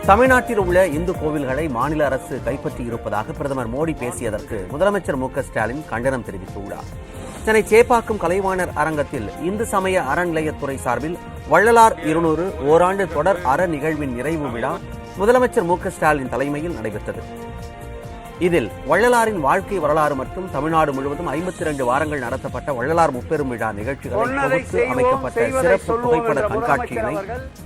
தமிழ்நாட்டில் உள்ள இந்து கோவில்களை மாநில அரசு கைப்பற்றி இருப்பதாக பிரதமர் மோடி பேசியதற்கு முதலமைச்சர் மு.க.ஸ்டாலின் கண்டனம் தெரிவித்துள்ளார். சென்னை சேப்பாக்கம் கலைவாணர் அரங்கத்தில் இந்து சமய அறநிலையத்துறை சார்பில் வள்ளலார் 200 ஓராண்டு தொடர் அற நிகழ்வின் நிறைவு விழா முதலமைச்சர் மு.க.ஸ்டாலின் தலைமையில் நடைபெற்றது. இதில் வள்ளலாரின் வாழ்க்கை வரலாறு மற்றும் தமிழ்நாடு முழுவதும் 52 வாரங்கள் நடத்தப்பட்ட வள்ளலார் முப்பெரும் விழா நிகழ்ச்சிகளை தொகுத்து அமைக்கப்பட்ட சிறப்பு புகைப்பட கண்காட்சியினை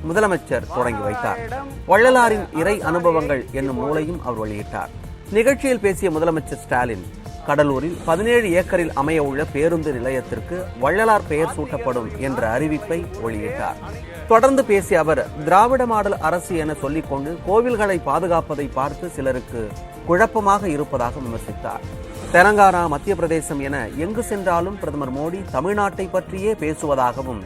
முதலமைச்சர் தொடங்கி வைத்தார். வள்ளலாரின் இறை அனுபவங்கள் என்னும் நூலையும் அவர் வெளியிட்டார். நிகழ்ச்சியில் பேசிய முதலமைச்சர் ஸ்டாலின், கடலூரில் 17 ஏக்கரில் அமைய உள்ள பேருந்து நிலையத்திற்கு வள்ளலார் பெயர் சூட்டப்படும் என்ற அறிவிப்பை வெளியிட்டார். தொடர்ந்து பேசிய அவர், திராவிட மாடல் அரசு என சொல்லிக்கொண்டு கோவில்களை பாதுகாப்பதை பார்த்து சிலருக்கு குழப்பமாக இருப்பதாக விமர்சித்தார். தெலங்கானா, மத்திய பிரதேசம் என எங்கு சென்றாலும் பிரதமர் மோடி தமிழ்நாட்டை பற்றியே பேசுவதாகவும்,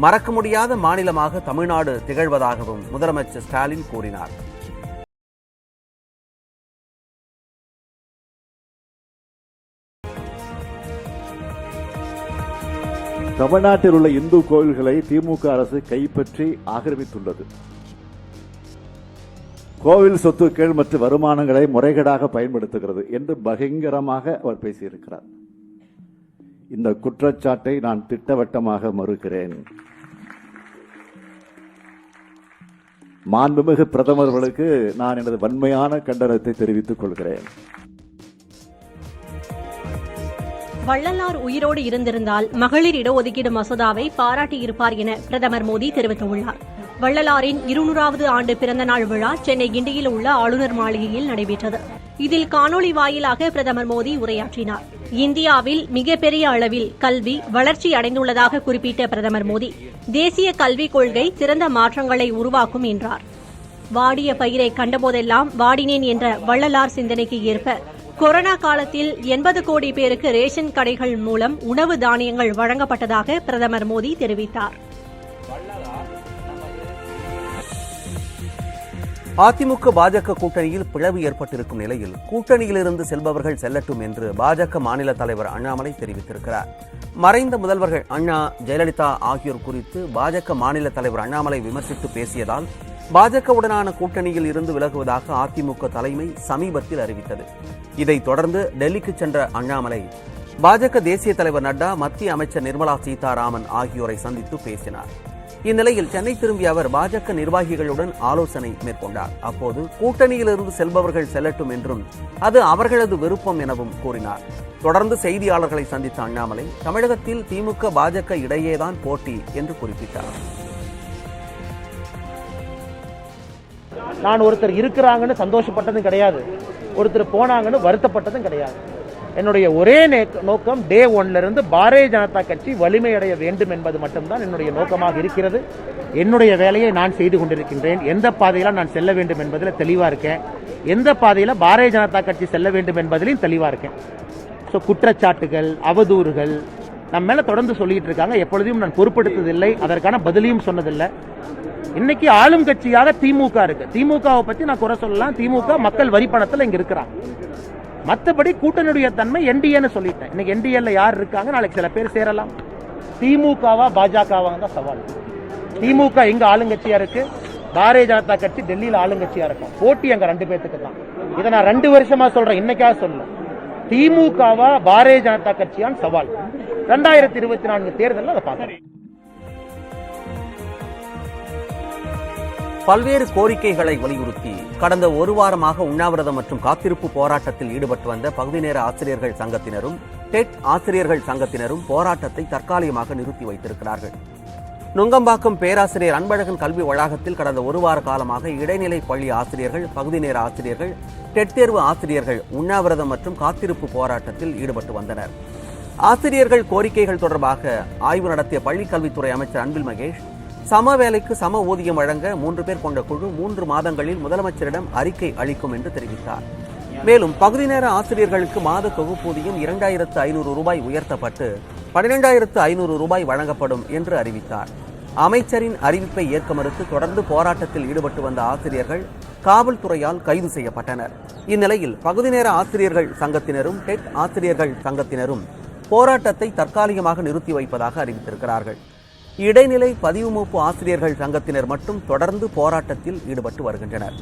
மறக்க முடியாத மாநிலமாக தமிழ்நாடு திகழ்வதாகவும் முதலமைச்சர் ஸ்டாலின் கூறினார். தமிழ்நாட்டில் உள்ள இந்து கோயில்களை திமுக அரசு கைப்பற்றி ஆக்கிரமித்துள்ளது. கோவில் சொத்துக்கள் மற்றும் வருமானங்களை முறைகேடாக பயன்படுத்துகிறது என்று பயங்கரமாக அவர் பேசியிருக்கிறார். இந்த குற்றச்சாட்டை நான் திட்டவட்டமாக மறுக்கிறேன். மாண்புமிகு பிரதமர் அவர்களுக்கு நான் எனது வன்மையான கண்டனத்தை தெரிவித்துக் கொள்கிறேன். வள்ளலார் உயிரோடு இருந்திருந்தால் மகளிர் இடஒதுக்கீடு மசோதாவை பாராட்டியிருப்பார் என பிரதமர் மோடி தெரிவித்துள்ளார். வள்ளலாரின் 200வது ஆண்டு பிறந்தநாள் விழா சென்னை கிண்டியில் உள்ள ஆளுநர் மாளிகையில் நடைபெற்றது. இதில் காணொலி வாயிலாக பிரதமர் மோடி உரையாற்றினார். இந்தியாவில் மிகப்பெரிய அளவில் கல்வி வளர்ச்சி அடைந்துள்ளதாக குறிப்பிட்ட பிரதமர் மோடி, தேசிய கல்விக் கொள்கை சிறந்த மாற்றங்களை உருவாக்கும் என்றார். வாடிய பயிரை கண்டபோதெல்லாம் வாடினேன் என்ற வள்ளலார் சிந்தனைக்கு ஏற்ப கொரோனா காலத்தில் 80 கோடி பேருக்கு ரேஷன் கடைகள் மூலம் உணவு தானியங்கள் வழங்கப்பட்டதாக பிரதமர் மோடி தெரிவித்தார். அதிமுக பாஜக கூட்டணியில் பிளவு ஏற்பட்டிருக்கும் நிலையில் கூட்டணியிலிருந்து செல்பவர்கள் செல்லட்டும் என்று பாஜக மாநில தலைவர் அண்ணாமலை தெரிவித்திருக்கிறார். மறைந்த முதல்வர்கள் அண்ணா, ஜெயலலிதா ஆகியோர் குறித்து பாஜக மாநில தலைவர் அண்ணாமலை விமர்சித்து பேசியதால் பாஜகவுடனான கூட்டணியில் இருந்து விலகுவதாக அதிமுக தலைமை சமீபத்தில் அறிவித்தது. இதைத் தொடர்ந்து டெல்லிக்கு சென்ற அண்ணாமலை பாஜக தேசிய தலைவர் நட்டா, மத்திய அமைச்சர் நிர்மலா சீதாராமன் ஆகியோரை சந்தித்து பேசினார். இந்நிலையில் சென்னை திரும்பிய அவர் பாஜக நிர்வாகிகளுடன் ஆலோசனை மேற்கொண்டார். அப்போது கூட்டணியிலிருந்து செல்பவர்கள் செல்லட்டும் என்றும் அது அவர்களது விருப்பம் எனவும் கூறினார். தொடர்ந்து செய்தியாளர்களை சந்தித்த அண்ணாமலை, தமிழகத்தில் திமுக பாஜக இடையேதான் போட்டி என்று குறிப்பிட்டார். நான் ஒருத்தர் இருக்கிறாங்கன்னு சந்தோஷப்பட்டதும் கிடையாது, ஒருத்தர் போனாங்கன்னு வருத்தப்பட்டதும் கிடையாது. என்னுடைய ஒரே நோக்கம் டே 1ல இருந்து பாரதிய ஜனதா கட்சி வலிமையடைய வேண்டும் என்பது மட்டும்தான் என்னுடைய நோக்கமாக இருக்கிறது. என்னுடைய வேலையை நான் செய்து கொண்டிருக்கின்றேன். எந்த பாதையில நான் செல்ல வேண்டும் என்பதில் தெளிவா இருக்கேன். எந்த பாதையில பாரதிய ஜனதா கட்சி செல்ல வேண்டும் என்பதிலும் தெளிவா இருக்கேன். ஸோ குற்றச்சாட்டுகள், அவதூறுகள் நம்ம மேல தொடர்ந்து சொல்லிட்டு இருக்காங்க. எப்பொழுதையும் நான் பொறுப்படுத்ததில்லை, அதற்கான பதிலையும் சொன்னதில்லை. இன்னைக்கு ஆளும் கட்சியாக திமுக இருக்கு. திமுகவை பத்தி நான் குறை சொல்லலாம். திமுக மக்கள் வரி பணத்தில் இங்க இருக்கிறாங்க. மற்றபடி கூட்டணியுடைய தன்மை என்டிஏன்னு சொல்லிட்டேன். இன்னைக்கு என்டிஏல யார் இருக்காங்க, நாளைக்கு சில பேர் சேரலாம். திமுகவா பாஜகவா தான் சவால். திமுக இங்க ஆளுங்கட்சியா இருக்கு, பாரதிய ஜனதா கட்சி டெல்லியில ஆளுங்கட்சியா இருக்கும். போட்டி அங்க 2 பேத்துக்கு தான். இதை நான் 2 வருஷமா சொல்றேன், இன்னைக்காக சொல்ல. திமுகவா பாரதிய ஜனதா கட்சியான் சவால். 2024 தேர்தலில் அதை பார்க்கிறேன். பல்வேறு கோரிக்கைகளை வலியுறுத்தி கடந்த ஒரு வாரமாக உண்ணாவிரதம் மற்றும் காத்திருப்பு போராட்டத்தில் ஈடுபட்டு வந்த பகுதி நேர ஆசிரியர்கள் சங்கத்தினரும் டெட் ஆசிரியர்கள் சங்கத்தினரும் போராட்டத்தை தற்காலிகமாக நிறுத்தி வைத்திருக்கிறார்கள். நுங்கம்பாக்கம் பேராசிரியர் அன்பழகன் கல்வி வளாகத்தில் கடந்த ஒரு வார காலமாக இடைநிலை பள்ளி ஆசிரியர்கள், பகுதி நேர ஆசிரியர்கள், டெட் தேர்வு ஆசிரியர்கள் உண்ணாவிரதம் மற்றும் காத்திருப்பு போராட்டத்தில் ஈடுபட்டு வந்தனர். ஆசிரியர்கள் கோரிக்கைகள் தொடர்பாக ஆய்வு நடத்திய பள்ளிக் கல்வித்துறை அமைச்சர் அன்பில் மகேஷ், சம வேலைக்கு சம ஊதியம் வழங்க 3 பேர் கொண்ட குழு 3 மாதங்களில் முதலமைச்சரிடம் அறிக்கை அளிக்கும் என்று தெரிவித்தார். மேலும் பகுதி நேர ஆசிரியர்களுக்கு மாத தொகுப்பூதியம் 2500 ரூபாய் உயர்த்தப்பட்டு 12500 ரூபாய் வழங்கப்படும் என்று அறிவித்தார். அமைச்சரின் அறிவிப்பை ஏற்க மறுத்து தொடர்ந்து போராட்டத்தில் ஈடுபட்டு வந்த ஆசிரியர்கள் காவல்துறையால் கைது செய்யப்பட்டனர். இந்நிலையில் பகுதி நேர ஆசிரியர்கள் சங்கத்தினரும் டெட் ஆசிரியர்கள் சங்கத்தினரும் போராட்டத்தை தற்காலிகமாக நிறுத்தி வைப்பதாக அறிவித்திருக்கிறார்கள். இடைநிலை பதிவு மூப்பு ஆசிரியர்கள் சங்கத்தினர் மட்டும் தொடர்ந்து போராட்டத்தில் ஈடுபட்டு வருகின்றனர்.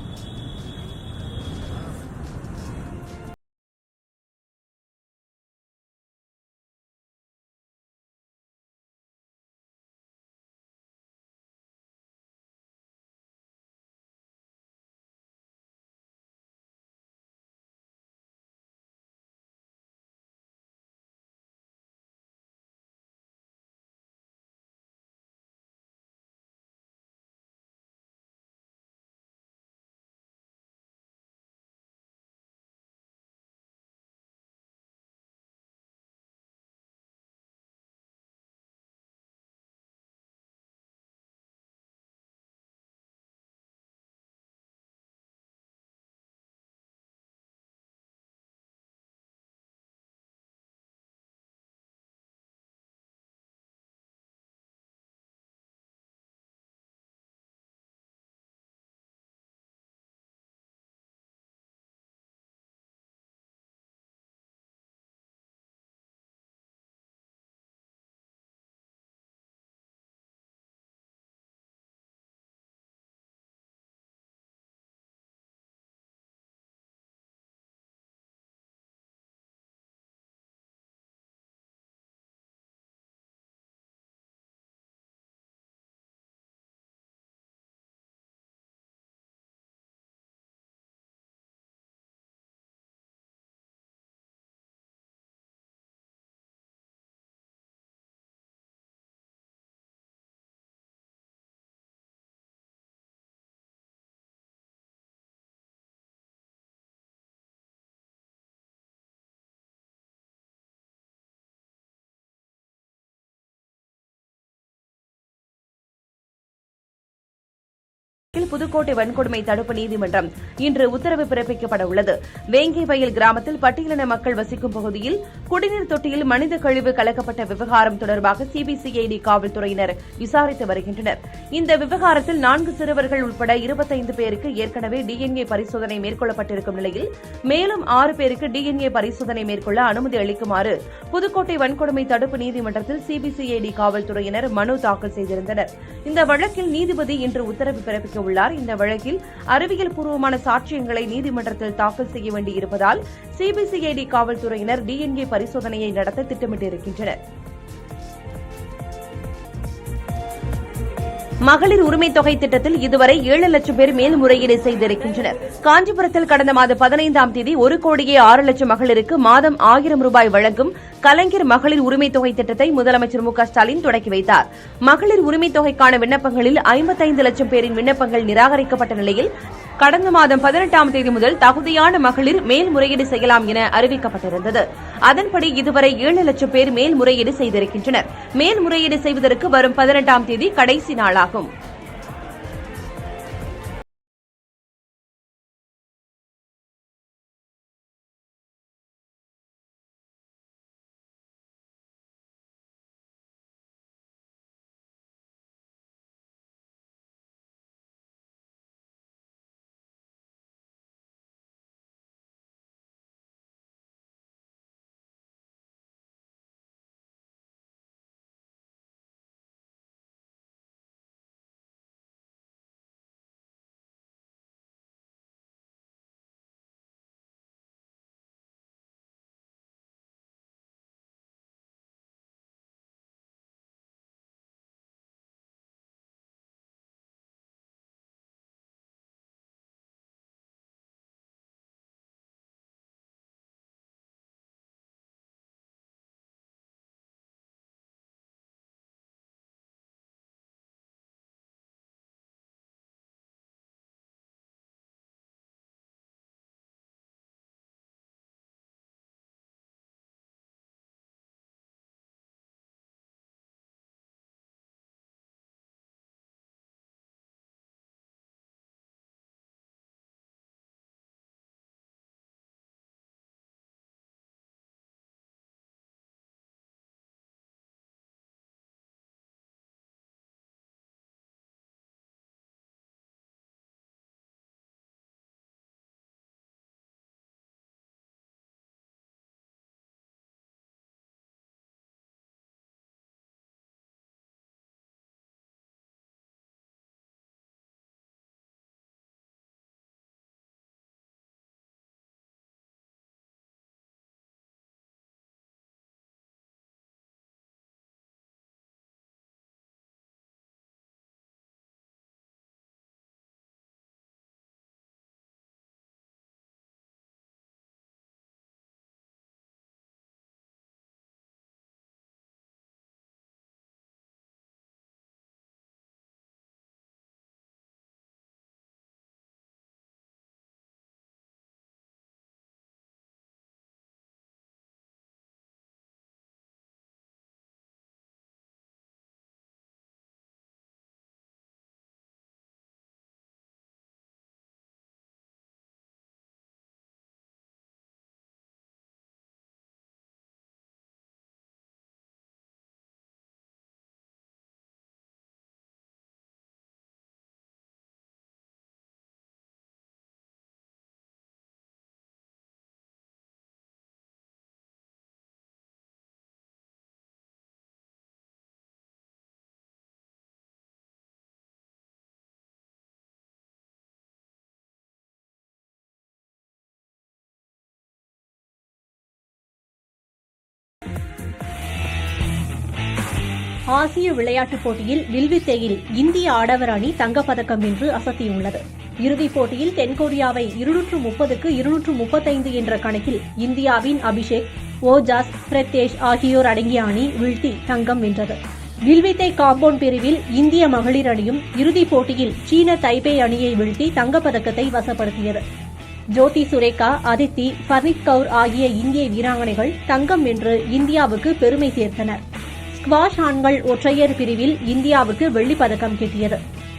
புதுக்கோட்டை வன்கொடுமை தடுப்பு நீதிமன்றம் இன்று உத்தரவு பிறப்பிக்கப்பட உள்ளது. வேங்கிவயல் கிராமத்தில் பட்டியலின மக்கள் வசிக்கும் பகுதியில் குடிநீர் தொட்டியில் மனித கழிவு கலக்கப்பட்ட விவகாரம் தொடர்பாக சிபிசிஐடி காவல்துறையினர் விசாரித்து வருகின்றனர். இந்த விவகாரத்தில் 4 சிறுவர்கள் உட்பட 25 பேருக்கு ஏற்கனவே டிஎன்ஏ பரிசோதனை மேற்கொள்ளப்பட்டிருக்கும் நிலையில் மேலும் 6 பேருக்கு டிஎன்ஏ பரிசோதனை மேற்கொள்ள அனுமதி அளிக்குமாறு புதுக்கோட்டை வன்கொடுமை தடுப்பு நீதிமன்றத்தில் சிபிசிஐடி காவல்துறையினர் மனு தாக்கல் செய்திருந்தனர். இந்த வழக்கில் நீதிபதி இன்று உத்தரவு பிறப்பிக்க உள்ளார். இந்த வழக்கில் அறிவியல் பூர்வமான சாட்சியங்களை நீதிமன்றத்தில் தாக்கல் செய்ய வேண்டியிருப்பதால் சிபிசிஐடி காவல்துறையினர் டிஎன்ஏ பரிசோதனையை நடத்த திட்டமிட்டிருக்கின்றனர். மகளிர் உரிமை தொகை திட்டத்தில் இதுவரை 7 லட்சம் பேர் மேல்முறையீடு செய்திருக்கின்றனர். காஞ்சிபுரத்தில் கடந்த மாதம் 15ஆம் தேதி 1,06,00,000 மகளிருக்கு மாதம் 1000 ரூபாய் வழங்கும் கலைஞர் மகளிர் உரிமை தொகை திட்டத்தை முதலமைச்சர் மு க ஸ்டாலின் தொடக்கி வைத்தார். மகளிர் உரிமை தொகைக்கான விண்ணப்பங்களில் 55 லட்சம் பேரின் விண்ணப்பங்கள் நிராகரிக்கப்பட்ட நிலையில் கடந்த மாதம் 18ஆம் தேதி முதல் தகுதியான மகளிர் மேல்முறையீடு செய்யலாம் என அறிவிக்கப்பட்டிருந்தது. அதன்படி இதுவரை 7 லட்சம் பேர் மேல்முறையீடு செய்திருக்கின்றனர். மேல்முறையீடு செய்வதற்கு வரும் 18ஆம் தேதி கடைசி நாளாகும். ஆசிய விளையாட்டுப் போட்டியில் வில்வித்தையில் இந்திய ஆடவர் அணி தங்கப்பதக்கம் வென்று அசத்தியுள்ளது. இறுதிப் போட்டியில் தென்கொரியாவை 230க்கு 235 என்ற கணக்கில் இந்தியாவின் அபிஷேக், ஓஜாஸ், பிரத்யேஷ் ஆகியோர் அடங்கிய அணி வீழ்த்தி தங்கம் வென்றது. வில்வித்தை காம்பவுண்ட் பிரிவில் இந்திய மகளிர் அணியும் இறுதிப் போட்டியில் சீன தைபே அணியை வீழ்த்தி தங்கப்பதக்கத்தை வசப்படுத்தியது. ஜோதி சுரேகா, அதித்தி, பர்னீத் கவுர் ஆகிய இந்திய வீராங்கனைகள் தங்கம் வென்று இந்தியாவுக்கு பெருமை சேர்த்தனர். ஸ்குவாஷ் ஆண்கள் ஒற்றையர் பிரிவில் இந்தியாவுக்கு வெள்ளிப் பதக்கம் கிட்டியது.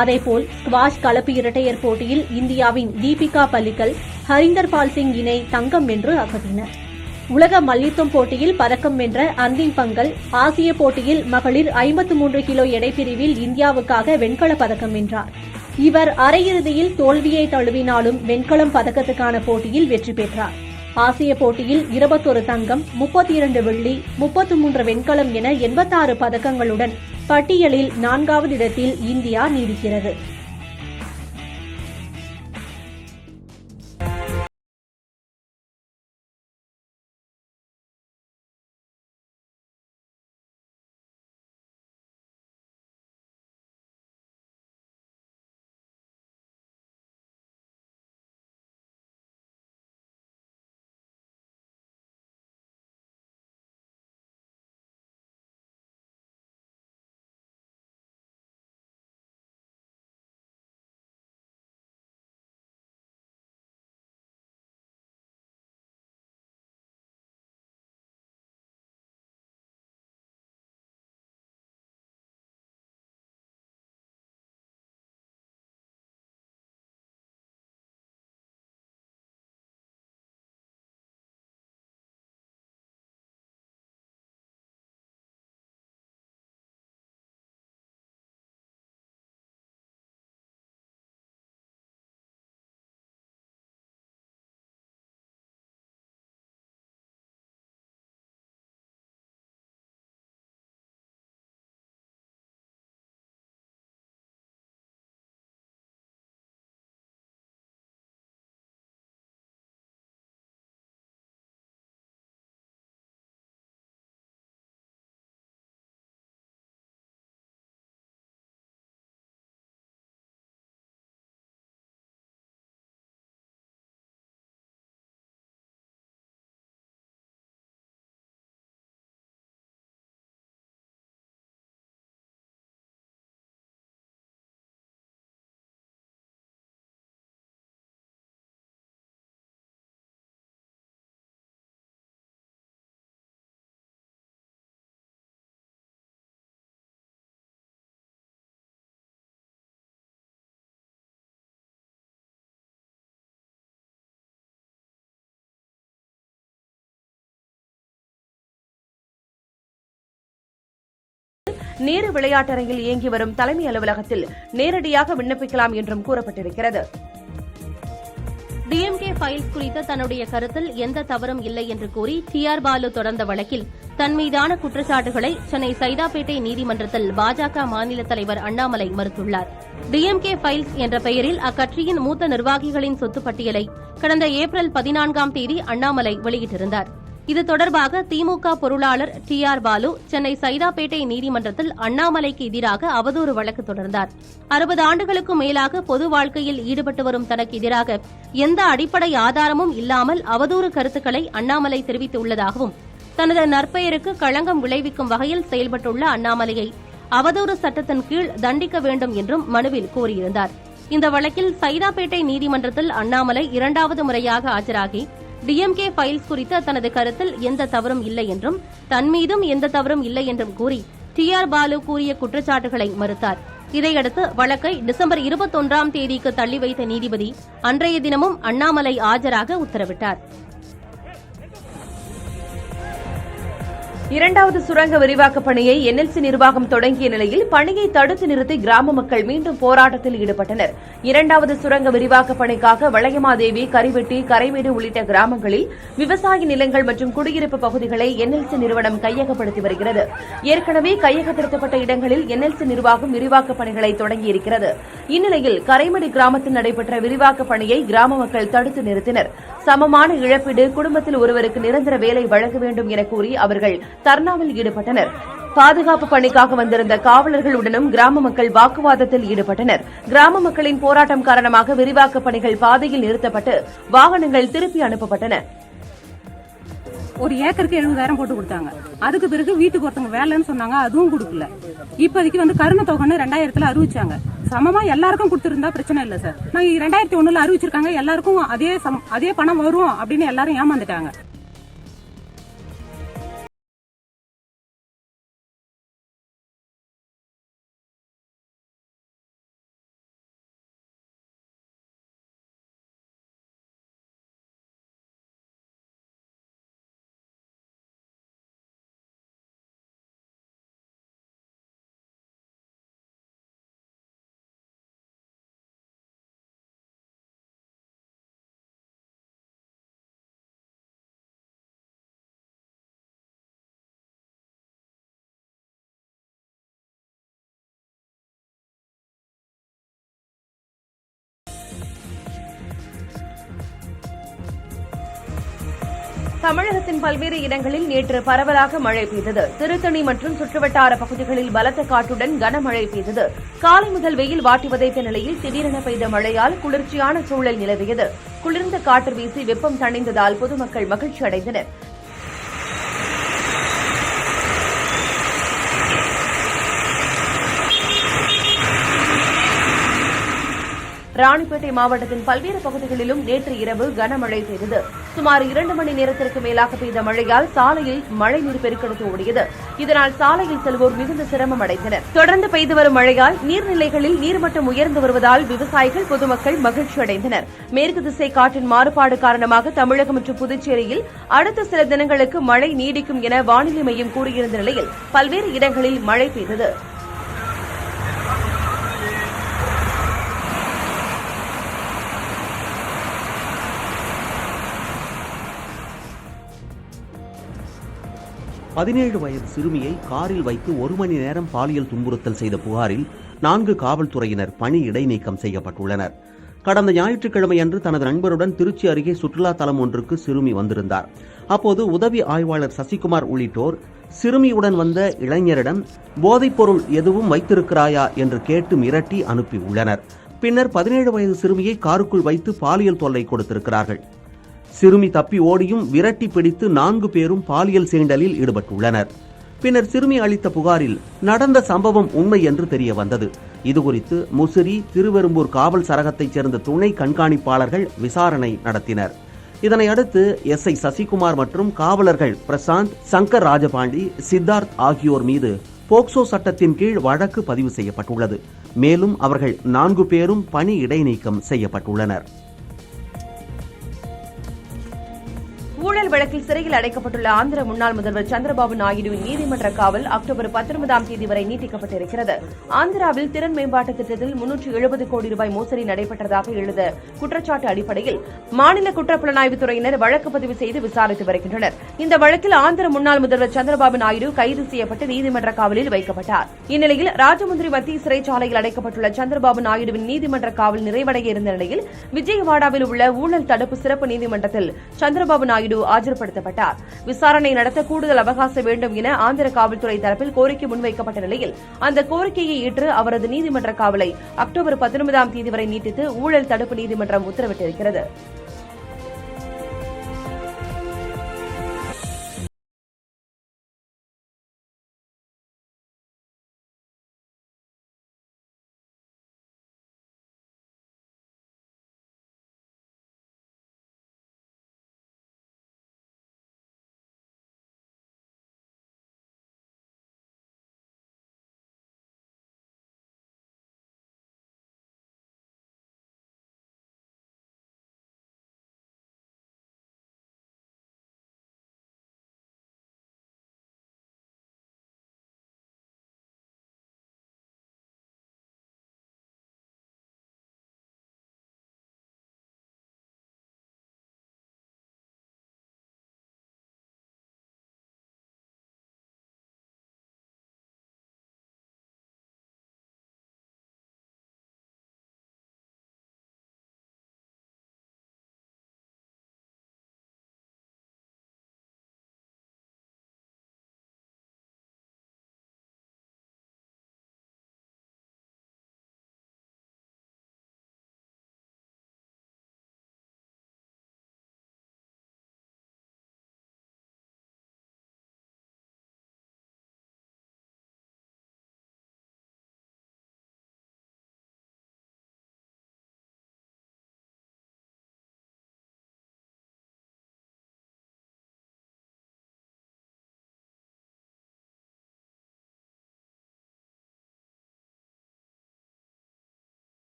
அதேபோல் ஸ்குவாஷ் கலப்பு இரட்டையர் போட்டியில் இந்தியாவின் தீபிகா பல்லிக்கல், ஹரிந்தர் பால் சிங் இணை தங்கம் வென்று அசத்தினர். உலக மல்யுத்தம் போட்டியில் பதக்கம் வென்ற அந்திம் பங்கல் ஆசிய போட்டியில் மகளிர் 53 கிலோ எடைப்பிரிவில் இந்தியாவுக்காக வெண்கலப் பதக்கம் வென்றார். இவர் அரையிறுதியில் தோல்வியை தழுவினாலும் வெண்கலம் பதக்கத்துக்கான போட்டியில் வெற்றி பெற்றார். ஆசிய போட்டியில் 21 தங்கம், 32 வெள்ளி, 33 வெண்கலம் என 86 பதக்கங்களுடன் பட்டியலில் 4வது இடத்தில் இந்தியா நீடிக்கிறது. நேரு விளையாட்டரங்கில் இயங்கி வரும் தலைமை அலுவலகத்தில் நேரடியாக விண்ணப்பிக்கலாம் என்றும் கூறப்பட்டிருக்கிறது. டிஎம்கே ஃபைல்ஸ் குறித்த தன்னுடைய கருத்தில் எந்த தவறும் இல்லை என்று கூறி டி.ஆர். பாலு தொடர்ந்த வழக்கில் தன் மீதான குற்றச்சாட்டுகளை சென்னை சைதாப்பேட்டை நீதிமன்றத்தில் பாஜக மாநில தலைவர் அண்ணாமலை மறுத்துள்ளார். டிஎம்கே ஃபைல்ஸ் என்ற பெயரில் அக்கட்சியின் மூத்த நிர்வாகிகளின் சொத்து பட்டியலை கடந்த ஏப்ரல் 14ஆம் தேதி அண்ணாமலை வெளியிட்டிருந்தார். இது தொடர்பாக திமுக பொருளாளர் டி.ஆர். பாலு சென்னை சைதாப்பேட்டை நீதிமன்றத்தில் அண்ணாமலைக்கு எதிராக அவதூறு வழக்கு தொடர்ந்தார். 60 ஆண்டுகளுக்கும் மேலாக பொது வாழ்க்கையில் ஈடுபட்டு வரும் தனக்கு எதிராக எந்த அடிப்படை ஆதாரமும் இல்லாமல் அவதூறு கருத்துக்களை அண்ணாமலை தெரிவித்துள்ளதாகவும் தனது நற்பெயருக்கு களங்கம் விளைவிக்கும் வகையில் செயல்பட்டுள்ள அண்ணாமலையை அவதூறு சட்டத்தின் கீழ் தண்டிக்க வேண்டும் என்றும் மனுவில் கோரியிருந்தார். இந்த வழக்கில் சைதாப்பேட்டை நீதிமன்றத்தில் அண்ணாமலை 2வது முறையாக ஆஜராகி டிஎம்கே ஃபைல்ஸ் குறித்த தனது கருத்தில் எந்த தவறும் இல்லை என்றும் தன் மீதும் எந்த தவறும் இல்லை என்றும் கூறி டி.ஆர். பாலு கூறிய குற்றச்சாட்டுகளை மறுத்தார். இதையடுத்து வழக்கை டிசம்பர் 21ஆம் தேதிக்கு தள்ளி வைத்த நீதிபதி அன்றைய தினமும் அண்ணாமலை ஆஜராக உத்தரவிட்டார். 2வது சுரங்க விரிவாக்கப் பணியை என்எல்சி நிர்வாகம் தொடங்கிய நிலையில் பணியை தடுத்து நிறுத்தி கிராம மக்கள் மீண்டும் போராட்டத்தில் ஈடுபட்டனர். 2வது சுரங்க விரிவாக்கப் பணிக்காக வளையமாதேவி, கரிவெட்டி, கரைமேடு உள்ளிட்ட கிராமங்களில் விவசாய நிலங்கள் மற்றும் குடியிருப்பு பகுதிகளை என்எல்சி நிறுவனம் கையகப்படுத்தி வருகிறது. ஏற்கனவே கையகப்படுத்தப்பட்ட இடங்களில் என்எல்சி நிர்வாகம் விரிவாக்கப் பணிகளை தொடங்கியிருக்கிறது. இந்நிலையில் கரைமேடு கிராமத்தில் நடைபெற்ற விரிவாக்கப் பணியை கிராம மக்கள் தடுத்து நிறுத்தினர். சமமான இழப்பீடு, குடும்பத்தில் ஒருவருக்கு நிரந்தர வேலை வழங்க வேண்டும் என கூறி அவர்கள் தர்ணாவில் ஈடுபட்டனர். பாதுகாப்பு பணிக்காக வந்திருந்த காவலர்களுடனும் கிராம மக்கள் வாக்குவாதத்தில் ஈடுபட்டனர். கிராம மக்களின் போராட்டம் காரணமாக விரிவாக்கப் பணிகள் பாதையில் நிறுத்தப்பட்டு வாகனங்கள் திருப்பி அனுப்பப்பட்டன. ஒரு ஏக்கருக்கு 70,000 போட்டு கொடுத்தாங்க. அதுக்கு பிறகு வீட்டுக்கு ஒருத்தவங்க வேலைன்னு சொன்னாங்க, அதுவும் கொடுக்கல. இப்போதைக்கு கருணை தொகைன்னு 2000 அறிவிச்சாங்க. சமமா எல்லாருக்கும் கொடுத்திருந்தா பிரச்சனை இல்ல சார். நாங்க 2001 அறிவிச்சிருக்காங்க, எல்லாருக்கும் அதே பணம் வரும் அப்படின்னு எல்லாரும் ஏமாந்துட்டாங்க. தமிழகத்தின் பல்வேறு இடங்களில் நேற்று பரவலாக மழை பெய்தது. திருத்தணி மற்றும் சுற்றுவட்டார பகுதிகளில் பலத்த காற்றுடன் கனமழை பெய்தது. காலை முதல் வெயில் வாட்டி வதைத்த நிலையில் திடீரென பெய்த மழையால் குளிர்ச்சியான சூழல் நிலவியது. குளிர்ந்த காற்று வீசி வெப்பம் தணிந்ததால் பொதுமக்கள் மகிழ்ச்சி அடைந்தனர். ராணிப்பேட்டை மாவட்டத்தின் பல்வேறு பகுதிகளிலும் நேற்று இரவு கனமழை பெய்தது. சுமார் 2 மணி நேரத்திற்கு மேலாக பெய்த மழையால் சாலையில் மழைநீர் பெருக்கெடுத்து ஓடியது. இதனால் சாலையில் செல்வோர் மிகுந்த சிரமம் அடைந்தனர். தொடர்ந்து பெய்து வரும் மழையால் நீர்நிலைகளில் நீர்மட்டம் உயர்ந்து வருவதால் விவசாயிகள், பொதுமக்கள் மகிழ்ச்சி அடைந்தனர். மேற்கு திசை காற்றின் மாறுபாடு காரணமாக தமிழகம் மற்றும் புதுச்சேரியில் அடுத்த சில தினங்களுக்கு மழை நீடிக்கும் என வானிலை மையம் கூறியிருந்த நிலையில் பல்வேறு இடங்களில் மழை பெய்தது. பதினேழு வயது சிறுமியை காரில் வைத்து 1 மணி நேரம் பாலியல் துன்புறுத்தல் செய்த புகாரில் 4 காவல்துறையினர் பணி இடைநீக்கம் செய்யப்பட்டுள்ளனர். கடந்த ஞாயிற்றுக்கிழமை அன்று தனது நண்பருடன் திருச்சி அருகே சுற்றுலா தலம் ஒன்றுக்கு சிறுமி வந்திருந்தார். அப்போது உதவி ஆய்வாளர் சசிகுமார் உள்ளிட்டோர் சிறுமியுடன் வந்த இளைஞரிடம் போதைப்பொருள் எதுவும் வைத்திருக்கிறாயா என்று கேட்டு மிரட்டி அனுப்பியுள்ளனர். பின்னர் 17 வயது சிறுமியை காருக்குள் வைத்து பாலியல் தொல்லை கொடுத்திருக்கிறார்கள். சிறுமி தப்பி ஓடியும் விரட்டி பிடித்து 4 பேரும் பாலியல் சீண்டலில் ஈடுபட்டுள்ளனர். பின்னர் சிறுமி அளித்த புகாரில் நடந்த சம்பவம் உண்மை என்று தெரிய வந்தது. இதுகுறித்து முசிறி, திருவெரும்பூர் காவல் சரகத்தைச் சேர்ந்த துணை கண்காணிப்பாளர்கள் விசாரணை நடத்தினர். இதனையடுத்து எஸ்ஐ சசிகுமார் மற்றும் காவலர்கள் பிரசாந்த், சங்கர் ராஜபாண்டி, சித்தார்த் ஆகியோர் மீது போக்சோ சட்டத்தின் கீழ் வழக்கு பதிவு செய்யப்பட்டுள்ளது. மேலும் அவர்கள் 4 பேரும் பணி இடைநீக்கம் செய்யப்பட்டுள்ளனர். ஊழல் வழக்கில் சிறையில் அடைக்கப்பட்டுள்ள ஆந்திர முன்னாள் முதல்வர் சந்திரபாபு நாயுடுவின் நீதிமன்ற காவல் அக்டோபர் 19ஆம் தேதி வரை நீட்டிக்கப்பட்டிருக்கிறது. ஆந்திராவில் திறன் மேம்பாட்டு திட்டத்தில் 370 கோடி ரூபாய் மோசடி நடைபெற்றதாக எழுத குற்றச்சாட்டு அடிப்படையில் மாநில குற்றப்புலனாய்வுத்துறையினர் வழக்கு பதிவு செய்து விசாரித்து வருகின்றனர். இந்த வழக்கில் ஆந்திர முன்னாள் முதல்வர் சந்திரபாபு நாயுடு கைது செய்யப்பட்டு நீதிமன்ற காவலில் வைக்கப்பட்டார். இந்நிலையில் ராஜமுந்திரி மத்திய சிறைச்சாலையில் அடைக்கப்பட்டுள்ள சந்திரபாபு நாயுடுவின் நீதிமன்ற காவல் நிறைவடைய இருந்த நிலையில் விஜயவாடாவில் உள்ள ஊழல் தடுப்பு சிறப்பு நீதிமன்றத்தில் சந்திரபாபு நாயுடு ஆஜர்படுத்தப்பட்டார். விசாரணை நடத்த கூடுதல் அவகாசம் வேண்டும் என ஆந்திர காவல்துறை தரப்பில் கோரிக்கை முன்வைக்கப்பட்ட நிலையில் அந்த கோரிக்கையை ஏற்று அவரது நீதிமன்ற காவலை அக்டோபர் 19ஆம் தேதி வரை நீட்டித்து ஊழல் தடுப்பு நீதிமன்றம் உத்தரவிட்டிருக்கிறது.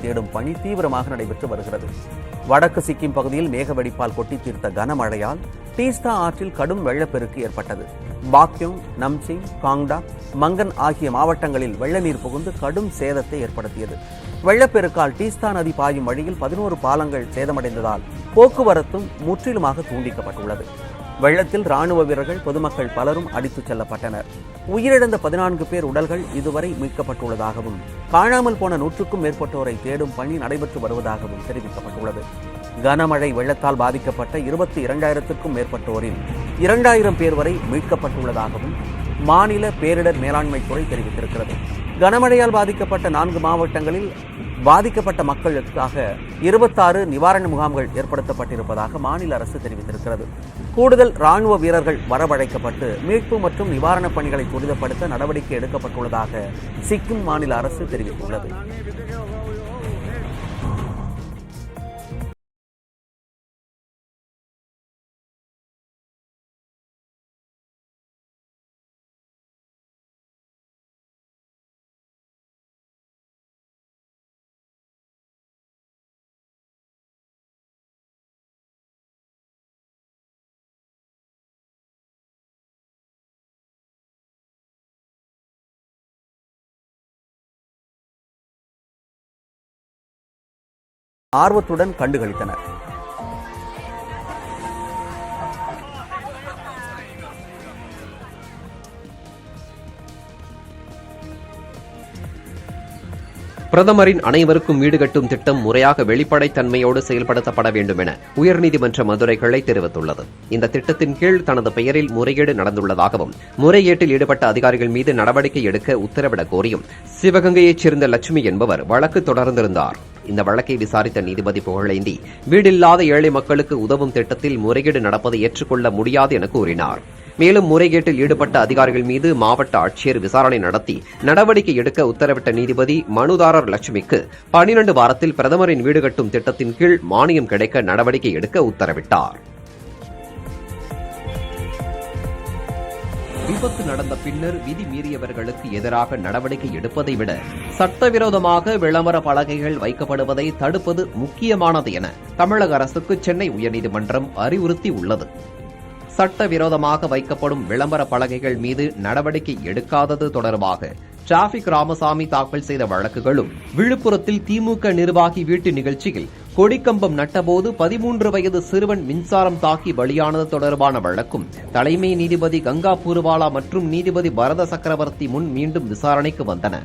தேடும் பணி தீவிரமாக நடைபெற்று வருகிறது. வடக்கு சிக்கிம் பகுதியில் மேக வெடிப்பால் கொட்டி தீர்த்த கனமழையால் டீஸ்தா ஆற்றில் கடும் வெள்ளப்பெருக்கு ஏற்பட்டது. பாக்யோங், நம்சிங், காங்டா, மங்கன் ஆகிய மாவட்டங்களில் வெள்ள நீர் புகுந்து கடும் சேதத்தை ஏற்படுத்தியது. வெள்ளப்பெருக்கால் டீஸ்தா நதி பாயும் வழியில் 11 பாலங்கள் சேதமடைந்ததால் போக்குவரத்தும் முற்றிலுமாக துண்டிக்கப்பட்டுள்ளது. வெள்ளத்தில் ராணுவ வீரர்கள், பொதுமக்கள் பலரும் அடித்துச் செல்லப்பட்டனர். உயிரிழந்த 14 பேர் உடல்கள் இதுவரை மீட்கப்பட்டுள்ளதாகவும் காணாமல் போன 100க்கும் மேற்பட்டோரை தேடும் பணி நடைபெற்று வருவதாகவும் தெரிவிக்கப்பட்டுள்ளது. கனமழை வெள்ளத்தால் பாதிக்கப்பட்ட 22,000க்கும் மேற்பட்டோரில் 2,000 பேர் வரை மீட்கப்பட்டுள்ளதாகவும் மாநில பேரிடர் மேலாண்மை துறை தெரிவித்திருக்கிறது. கனமழையால் பாதிக்கப்பட்ட 4 மாவட்டங்களில் பாதிக்கப்பட்ட மக்களுக்காக 26 நிவாரண முகாம்கள் ஏற்படுத்தப்பட்டிருப்பதாக மாநில அரசு தெரிவித்திருக்கிறது. கூடுதல் ராணுவ வீரர்கள் வரவழைக்கப்பட்டு மீட்பு மற்றும் நிவாரணப் பணிகளை துரிதப்படுத்த நடவடிக்கை எடுக்கப்பட்டுள்ளதாக சிக்கிம் மாநில அரசு தெரிவித்துள்ளது. ஆர்வத்துடன் கண்டுகளித்தனர். பிரதமரின் அனைவருக்கும் வீடு கட்டும் திட்டம் முறையாக வெளிப்படைத்தன்மையோடு செயல்படுத்தப்பட வேண்டும் என உயர்நீதிமன்ற மதுரை கிளை தெரிவித்துள்ளது. இந்த திட்டத்தின் கீழ் தனது பெயரில் முறைகேடு நடந்துள்ளதாகவும் முறைகேட்டில் ஈடுபட்ட அதிகாரிகள் மீது நடவடிக்கை எடுக்க உத்தரவிடக் கோரியும் சிவகங்கையைச் சேர்ந்த லட்சுமி என்பவர் வழக்கு தொடர்ந்திருந்தார். இந்த வழக்கை விசாரித்த நீதிபதி புகழேந்தி, வீடில்லாத ஏழை மக்களுக்கு உதவும் திட்டத்தில் முறைகேடு நடப்பதை ஏற்றுக்கொள்ள முடியாது என கூறினார். மேலும் முறைகேட்டில் ஈடுபட்ட அதிகாரிகள் மீது மாவட்ட ஆட்சியர் விசாரணை நடத்தி நடவடிக்கை எடுக்க உத்தரவிட்ட நீதிபதி மனுதாரர் லட்சுமிக்கு 12 வாரத்தில் பிரதமரின் வீடு கட்டும் திட்டத்தின் கீழ் மானியம் கிடைக்க நடவடிக்கை எடுக்க உத்தரவிட்டார். விபத்து நடந்த பின்னர் விதி மீறியவர்களுக்கு எதிராக நடவடிக்கை எடுப்பதை விட சட்டவிரோதமாக விளம்பர பலகைகள் வைக்கப்படுவதை தடுப்பது முக்கியமானது என தமிழக அரசுக்கு சென்னை உயர்நீதிமன்றம் அறிவுறுத்தியுள்ளது. சட்டவிரோதமாக வைக்கப்படும் விளம்பர பலகைகள் மீது நடவடிக்கை எடுக்காதது தொடர்பாக டிராபிக் ராமசாமி தாக்கல் செய்த வழக்குகளும், விழுப்புரத்தில் திமுக நிர்வாகி வீட்டு நிகழ்ச்சியில் கொடிக்கம்பம் நட்டபோது 13 வயது சிறுவன் மின்சாரம் தாக்கி பலியானது தொடர்பான வழக்கும் தலைமை நீதிபதி கங்கா பூர்வாலா மற்றும் நீதிபதி பரத சக்கரவர்த்தி முன் மீண்டும் விசாரணைக்கு வந்தன.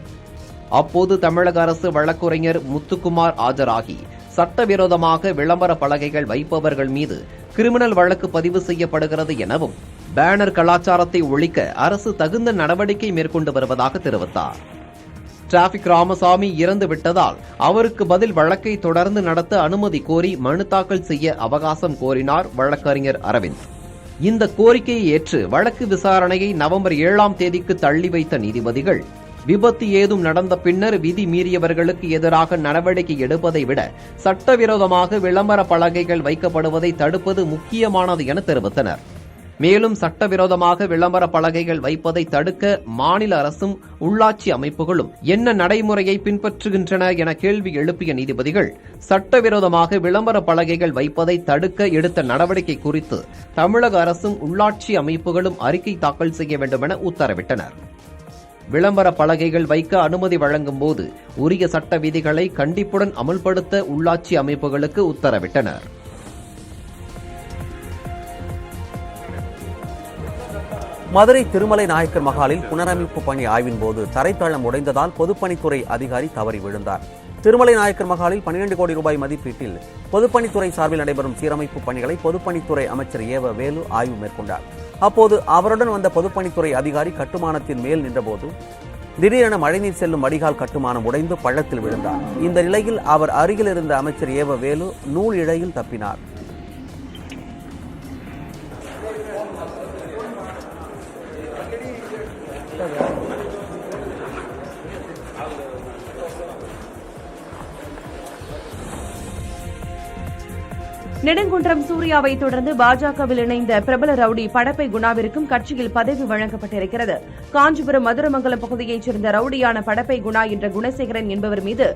அப்போது தமிழக அரசு வழக்குரைஞர் முத்துக்குமார் ஆஜராகி சட்டவிரோதமாக விளம்பர பலகைகள் வைப்பவர்கள் மீது கிரிமினல் வழக்கு பதிவு செய்யப்படுகிறது எனவும் பேனர் கலாச்சாரத்தை ஒழிக்க அரசு தகுந்த நடவடிக்கை மேற்கொண்டு வருவதாக தெரிவித்தார். டிராபிக் ராமசாமி இறந்து விட்டதால் அவருக்கு பதில் வழக்கை தொடர்ந்து நடத்த அனுமதி கோரி மனு தாக்கல் செய்ய அவகாசம் கோரினார் வழக்கறிஞர் அரவிந்த். இந்த கோரிக்கையை ஏற்று வழக்கு விசாரணையை நவம்பர் 7ஆம் தேதிக்கு தள்ளி வைத்த நீதிபதிகள், விபத்து ஏதும் நடந்த பின்னர் விதி மீறியவர்களுக்கு எதிராக நடவடிக்கை எடுப்பதை விட சட்டவிரோதமாக விளம்பர பலகைகள் வைக்கப்படுவதை தடுப்பது முக்கியமானது என தெரிவித்தனர். மேலும் சட்டவிரோதமாக விளம்பர பலகைகள் வைப்பதை தடுக்க மாநில அரசும் உள்ளாட்சி அமைப்புகளும் என்ன நடைமுறையை பின்பற்றுகின்றன என கேள்வி எழுப்பிய நீதிபதிகள், சட்டவிரோதமாக விளம்பர பலகைகள் வைப்பதை தடுக்க எடுத்த நடவடிக்கை குறித்து தமிழக அரசும் உள்ளாட்சி அமைப்புகளும் அறிக்கை தாக்கல் செய்ய வேண்டும் என உத்தரவிட்டனர். விளம்பர பலகைகள் வைக்க அனுமதி வழங்கும் போது உரிய சட்ட விதிகளை கண்டிப்புடன் அமல்படுத்த உள்ளாட்சி அமைப்புகளுக்கு உத்தரவிட்டனர். மதுரை திருமலை நாயக்கர் மகாலில் புனரமைப்பு பணி ஆய்வின் போது தரைத்தளம் உடைந்ததால் பொதுப்பணித்துறை அதிகாரி தவறி விழுந்தார். திருமலை நாயக்கர் மகாலில் 12 கோடி ரூபாய் மதிப்பீட்டில் பொதுப்பணித்துறை சார்பில் நடைபெறும் சீரமைப்பு பணிகளை பொதுப்பணித்துறை அமைச்சர் ஏவ வேலு ஆய்வு மேற்கொண்டார். அப்போது அவருடன் வந்த பொதுப்பணித்துறை அதிகாரி கட்டுமானத்தின் மேல் நின்றபோது திடீரென மழைநீர் செல்லும் வடிகால் கட்டுமானம் உடைந்து பள்ளத்தில் விழுந்தார். இந்த நிலையில் அவர் அருகில் இருந்த அமைச்சர் ஏவ வேலு நூல் இழையில் தப்பினார். நெடுங்குன்றம் சூர்யாவை தொடர்ந்து பாஜகவில் இணைந்த பிரபல ரவுடி படப்பை குணாவிற்கும் கட்சியில் பதவி வழங்கப்பட்டிருக்கிறது. காஞ்சிபுரம் மதுரமங்கலம் பகுதியைச் சேர்ந்த ரவுடியான படப்பை குணா என்ற குணசேகரன் என்பவர் மீது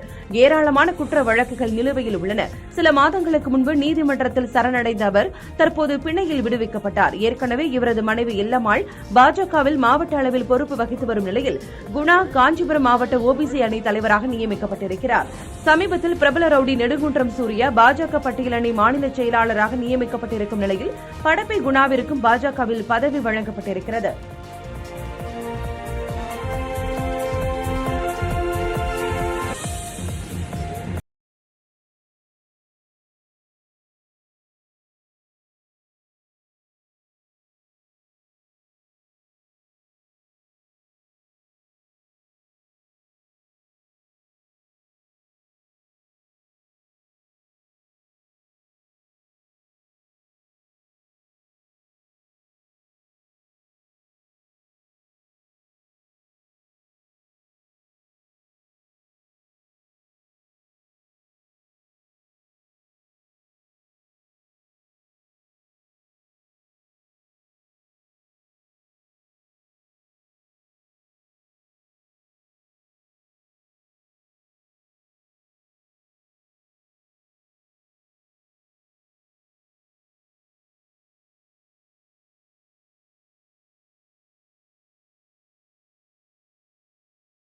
ஏராளமான குற்ற வழக்குகள் நிலுவையில் உள்ளன. சில மாதங்களுக்கு முன்பு நீதிமன்றத்தில் சரணடைந்த அவர் தற்போது பிணையில் விடுவிக்கப்பட்டார். ஏற்கனவே இவரது மனைவி எல்லம்மாள் பாஜகவில் மாவட்ட அளவில் பொறுப்பு வகித்து வரும் நிலையில் குணா காஞ்சிபுரம் மாவட்ட ஓபிசி அணி தலைவராக நியமிக்கப்பட்டிருக்கிறார். சமீபத்தில் பிரபல ரவுடி நெடுங்குன்றம் சூர்யா பாஜக பட்டியல் அணி மாநில செயலாளராக நியமிக்கப்பட்டிருக்கும் நிலையில் படப்பை குணாவிற்கும் பாஜகவில் பதவி வழங்கப்பட்டிருக்கிறது.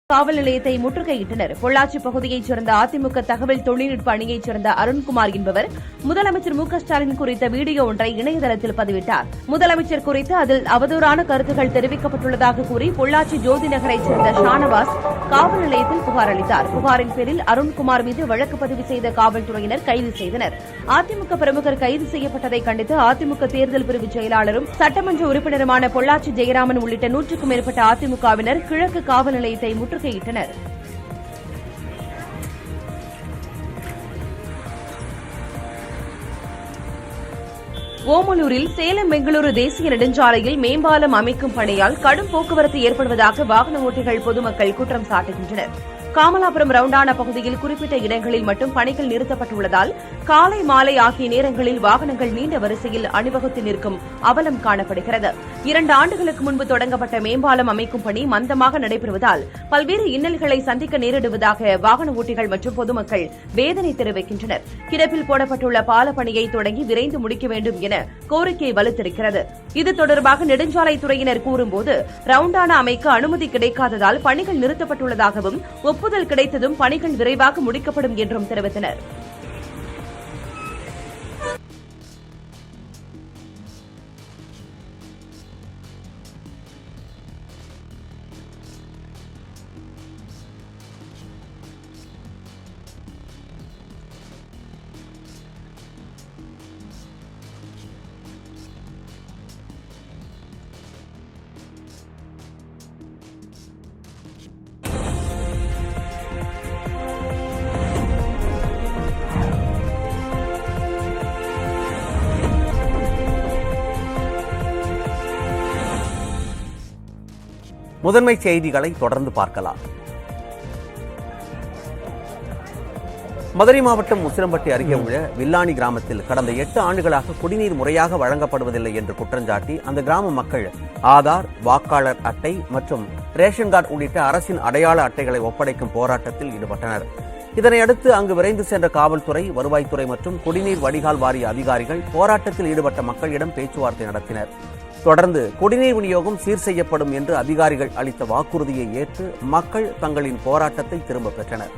காவல் நிலையத்தை முற்றுகையிட்டனர். பொள்ளாச்சி பகுதியைச் சேர்ந்த அதிமுக தகவல் தொழில்நுட்ப அணியைச் சேர்ந்த அருண்குமார் என்பவர் முதலமைச்சர் மு.க.ஸ்டாலின் குறித்த வீடியோ ஒன்றை இணையதளத்தில் பதிவிட்டார். முதலமைச்சர் குறித்து அதில் அவதூறான கருத்துக்கள் தெரிவிக்கப்பட்டுள்ளதாக கூறி பொள்ளாச்சி ஜோதி நகரைச் சேர்ந்த ஷானவாஸ் காவல் நிலையத்தில் புகார் அளித்தார். புகாரின் பேரில் அருண்குமார் மீது வழக்கு பதிவு செய்த காவல்துறையினர் கைது செய்தனர். அதிமுக பிரமுகர் கைது செய்யப்பட்டதை கண்டித்து அதிமுக தேர்தல் பிரிவு செயலாளரும் சட்டமன்ற உறுப்பினருமான பொள்ளாச்சி ஜெயராமன் உள்ளிட்ட 100க்கும் மேற்பட்ட அதிமுகவினர் கிழக்கு காவல் நிலையத்தை முற்றுகையிட்டனர். ஓமலூரில் சேலம் பெங்களூரு தேசிய நெடுஞ்சாலையில் மேம்பாலம் அமைக்கும் பணியால் கடும் போக்குவரத்து ஏற்படுவதாக வாகன ஓட்டிகள் பொதுமக்கள் குற்றம் சாட்டுகின்றனர். காமலாபுரம் ரவுண்டானா பகுதியில் குறிப்பிட்ட இடங்களில் மட்டும் பணிகள் நிறுத்தப்பட்டுள்ளதால் காலை மாலை ஆகிய நேரங்களில் வாகனங்கள் நீண்ட வரிசையில் அணிவகுத்து நிற்கும் அவலம் காணப்படுகிறது. 2 ஆண்டுகளுக்கு முன்பு தொடங்கப்பட்ட மேம்பாலம் அமைக்கும் பணி மந்தமாக நடைபெறுவதால் பல்வேறு இன்னல்களை சந்திக்க நேரிடுவதாக வாகன ஓட்டிகள் மற்றும் பொதுமக்கள் வேதனை தெரிவிக்கின்றனர். கிடப்பில் போடப்பட்டுள்ள பால பணியை தொடங்கி விரைந்து முடிக்க வேண்டும் என கோரிக்கை வலுத்திருக்கிறது. இது தொடர்பாக நெடுஞ்சாலைத்துறையினர் கூறும்போது ரவுண்டானா அமைக்க அனுமதி கிடைக்காததால் பணிகள் நிறுத்தப்பட்டுள்ளதாகவும் ஒப்புதல் கிடைத்ததும் பணிகள் விரைவாக முடிக்கப்படும் என்றும் தெரிவித்தனர். முதன்மை செய்திகளை தொடர்ந்து பார்க்கலாம். மதுரை மாவட்டம் உசிலம்பட்டி அருகே உள்ள வில்லானி கிராமத்தில் கடந்த 8 ஆண்டுகளாக குடிநீர் முறையாக வழங்கப்படுவதில்லை என்று குற்றஞ்சாட்டி அந்த கிராம மக்கள் ஆதார், வாக்காளர் அட்டை மற்றும் ரேஷன் கார்டு உள்ளிட்ட அரசின் அடையாள அட்டைகளை ஒப்படைக்கும் போராட்டத்தில் ஈடுபட்டனர். இதனையடுத்து அங்கு விரைந்து சென்ற காவல்துறை, வருவாய்த்துறை மற்றும் குடிநீர் வடிகால் வாரிய அதிகாரிகள் போராட்டத்தில் ஈடுபட்ட மக்களிடம் பேச்சுவார்த்தை நடத்தினர். தொடர்ந்து குடிநீர் விநியோகம் சீர் செய்யப்படும் என்று அதிகாரிகள் அளித்த வாக்குறுதியை ஏற்று மக்கள் தங்களின் போராட்டத்தை திரும்பப் பெற்றனர்.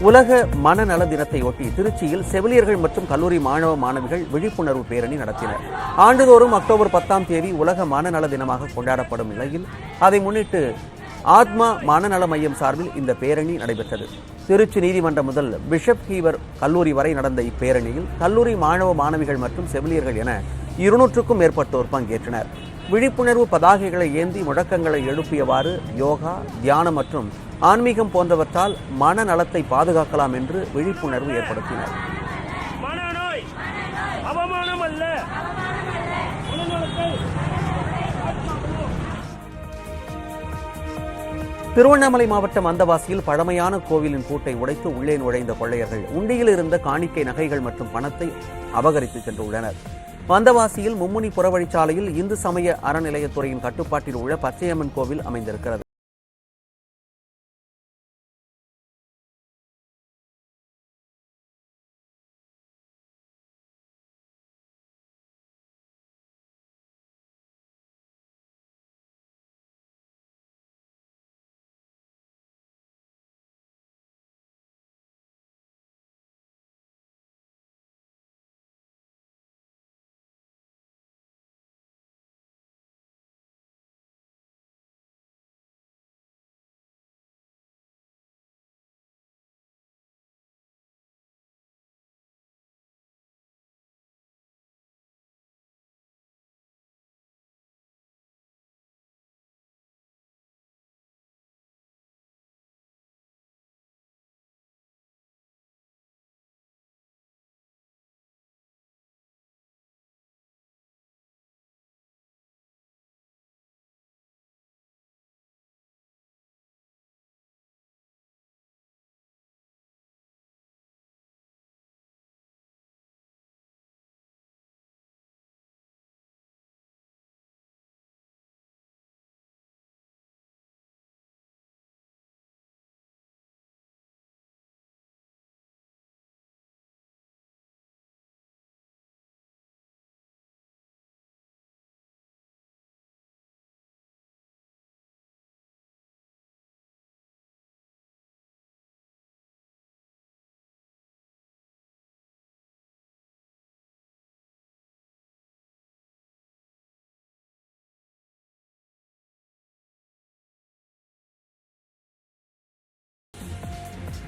உலக மனநல தினத்தையொட்டி திருச்சியில் செவிலியர்கள் மற்றும் கல்லூரி மாணவ மாணவிகள் விழிப்புணர்வு பேரணி நடத்தினர். ஆண்டுதோறும் அக்டோபர் 10ஆம் தேதி உலக மனநல தினமாக கொண்டாடப்படும் நிலையில் அதை முன்னிட்டு ஆத்மா மனநல மையம் சார்பில் இந்த பேரணி நடைபெற்றது. திருச்சி நீதிமன்றம் முதல் பிஷப் ஹீவர் கல்லூரி வரை நடந்த இப்பேரணியில் கல்லூரி மாணவ மாணவிகள் மற்றும் செவிலியர்கள் என 200க்கும் மேற்பட்டோர் பங்கேற்றனர். விழிப்புணர்வு பதாகைகளை ஏந்தி முழக்கங்களை எழுப்பியவாறு யோகா, தியானம் மற்றும் ஆன்மீகம் போன்றவற்றால் மனநலத்தை பாதுகாக்கலாம் என்று விழிப்புணர்வு ஏற்படுத்தினர். மனநோய் அவமானம் அல்ல. திருவண்ணாமலை மாவட்டம் அந்தவாசியில் பழமையான கோவிலின் பூட்டை உடைத்து உள்ளே நுழைந்த கொள்ளையர்கள் உண்டியில் இருந்த காணிக்கை நகைகள் மற்றும் பணத்தை அபகரித்து சென்றுள்ளனர். வந்தவாசியில் மும்முனி புறவழிச்சாலையில் இந்து சமய அறநிலையத்துறையின் கட்டுப்பாட்டில் உள்ள பச்சையம்மன் கோவில் அமைந்திருக்கிறது.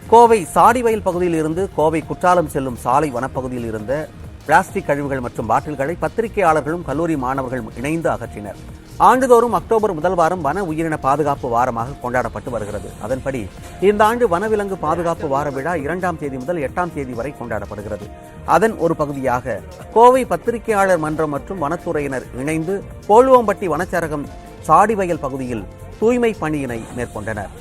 கோவை சாடிவயல் பகுதியில் இருந்து கோவை குற்றாலம் செல்லும் சாலை வனப்பகுதியில் இருந்த பிளாஸ்டிக் கழிவுகள் மற்றும் பாட்டில்களை பத்திரிகையாளர்களும் கல்லூரி மாணவர்களும் இணைந்து அகற்றினர். ஆண்டுதோறும் அக்டோபர் 1 வாரம் வன உயிரின பாதுகாப்பு வாரமாக கொண்டாடப்பட்டு வருகிறது. அதன்படி இந்த ஆண்டு வனவிலங்கு பாதுகாப்பு வார விழா 2ஆம் தேதி முதல் 8ஆம் தேதி வரை கொண்டாடப்படுகிறது. அதன் ஒரு பகுதியாக கோவை பத்திரிகையாளர் மன்றம் மற்றும் வனத்துறையினர் இணைந்து போல்வம்பட்டி வனச்சரகம் சாடிவயல் பகுதியில் தூய்மை பணியினை மேற்கொண்டனர்.